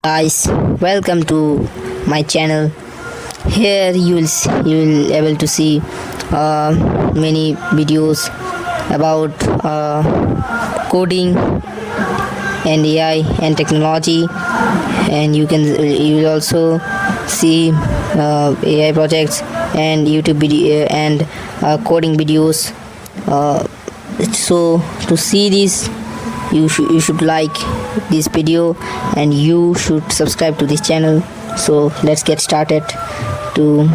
Guys, welcome to my channel. Here you will able to see many videos about coding and AI and technology, and you will also see AI projects and YouTube video and coding videos. So to see this, you should like this video and you should subscribe to this channel. So let's get started to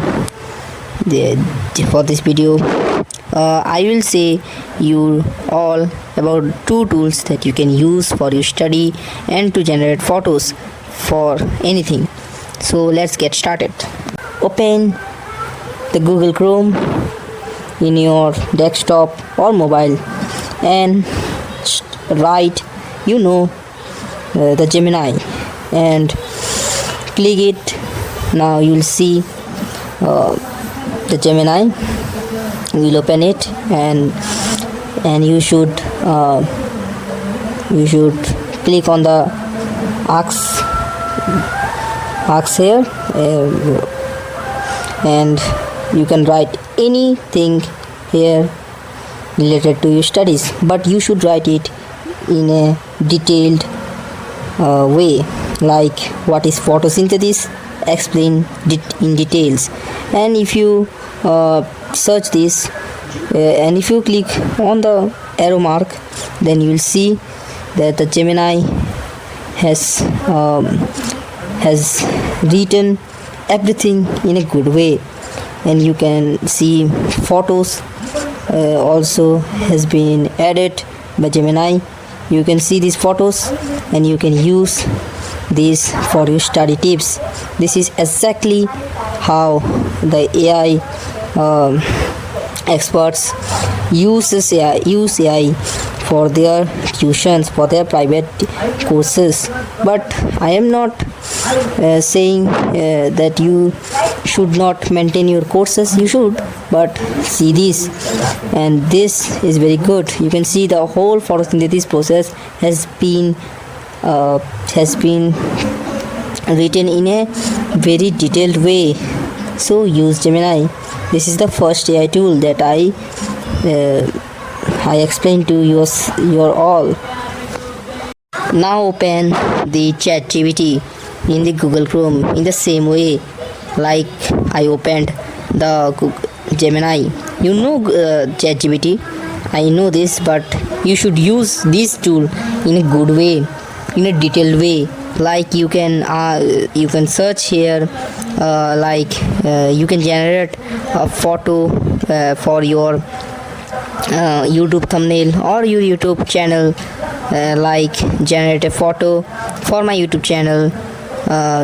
for this video. I will say you all about two tools that you can use for your study and to generate photos for anything. So let's get started. Open the Google Chrome in your desktop or mobile and write the Gemini and click it. Now you will see the Gemini. You will open it and you should click on the ask here, and you can write anything here related to your studies, but you should write it in a detailed way, like what is photosynthesis, explain in details. And if you search this and if you click on the arrow mark, then you will see that the Gemini has written everything in a good way, and you can see photos also has been added by Gemini. You can see these photos and you can use these for your study tips. This is exactly how the AI experts use AI for their tuitions, for their private courses. But I am not saying that you should not maintain your courses. You should, but see this, and this is very good. You can see the whole photosynthesis process has been written in a very detailed way. So use Gemini. This is the first AI tool that I explained to your all. Now open the ChatGPT in the Google Chrome in the same way like I opened the Gemini. ChatGPT, I know this, but you should use this tool in a good way, in a detailed way. Like you can search here, you can generate a photo for your YouTube thumbnail or your YouTube channel. Like generate a photo for my YouTube channel.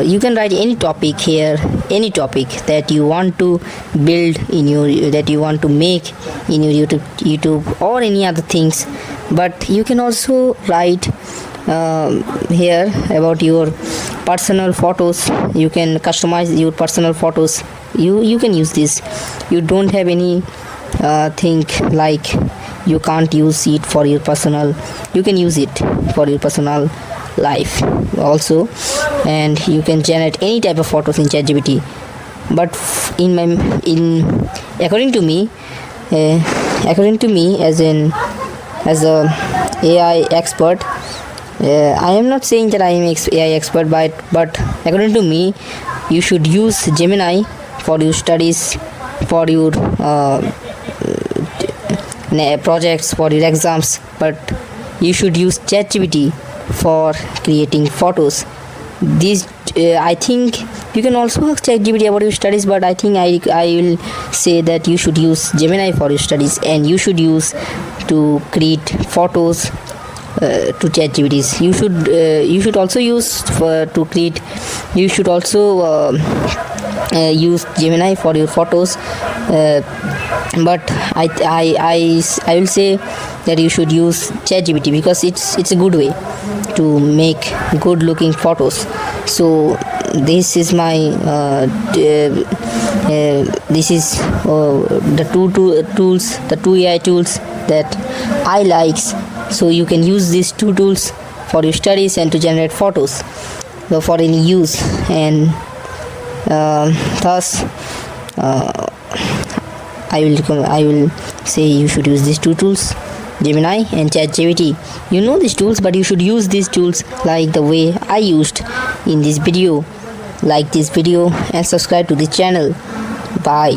You can write any topic here, any topic that you want to build that you want to make in your YouTube or any other things. But you can also write here about your personal photos. You can customize your personal photos. You can use this. You don't have any thing like you can't use it for your personal. You can use it for your personal life also, and you can generate any type of photos in ChatGPT. But according to me as a AI expert, I am not saying that I am AI expert, but according to me, you should use Gemini for your studies, for your projects, for your exams, but you should use ChatGPT for creating photos. This I think you can also ask ChatGPT about your studies, but I think I will say that you should use Gemini for your studies, and you should use to create photos to ChatGPTs. You should also use to create. You should also use Gemini for your photos. But I will say that you should use ChatGPT because it's a good way to make good looking photos. So this is my this is the two AI tools that I like. So you can use these two tools for your studies and to generate photos. for any use, and thus I will say you should use these two tools, Gemini and ChatGPT. You know these tools, but you should use these tools like the way I used in this video. Like this video and subscribe to the channel. Bye.